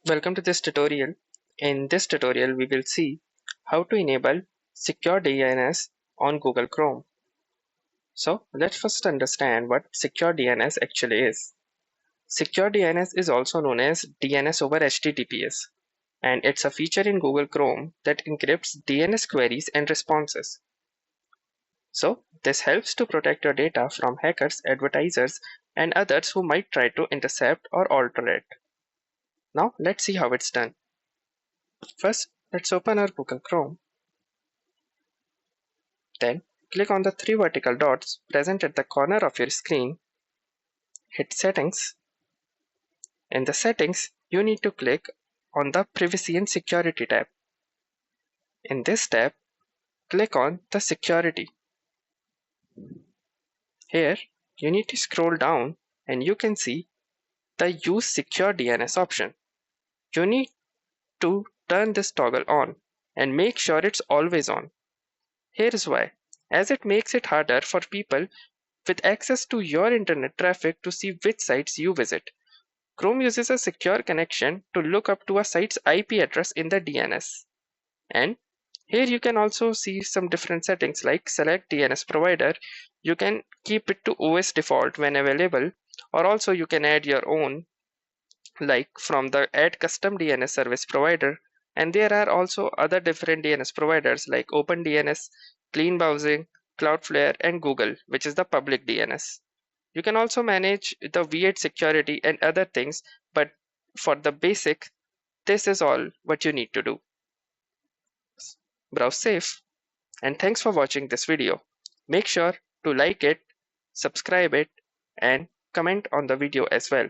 Welcome to this tutorial. In this tutorial, we will see how to enable Secure DNS on Google Chrome. So let's first understand what Secure DNS actually is. Secure DNS is also known as DNS over HTTPS, and it's a feature in Google Chrome that encrypts DNS queries and responses. So this helps to protect your data from hackers, advertisers, and others who might try to intercept or alter it. Now let's see how it's done. First, let's open our Google Chrome. Then, click on the three vertical dots present at the corner of your screen. Hit Settings. In the Settings, you need to click on the Privacy and Security tab. In this tab, click on the Security. Here, you need to scroll down and you can see the Use Secure DNS option. You need to turn this toggle on and make sure it's always on. Here's why. As it makes it harder for people with access to your internet traffic to see which sites you visit. Chrome uses a secure connection to look up to a site's IP address in the DNS. And here you can also see some different settings like select DNS provider. You can keep it to OS default when available, or also you can add your own, like from the add custom DNS service provider. And there are also other different DNS providers like OpenDNS, Clean Browsing, Cloudflare, and Google, which is the public DNS. You can also manage the V8 security and other things, but for the basic, this is all what you need to do. Browse safe, and thanks for watching this video. Make sure to like it, subscribe it, and comment on the video as well.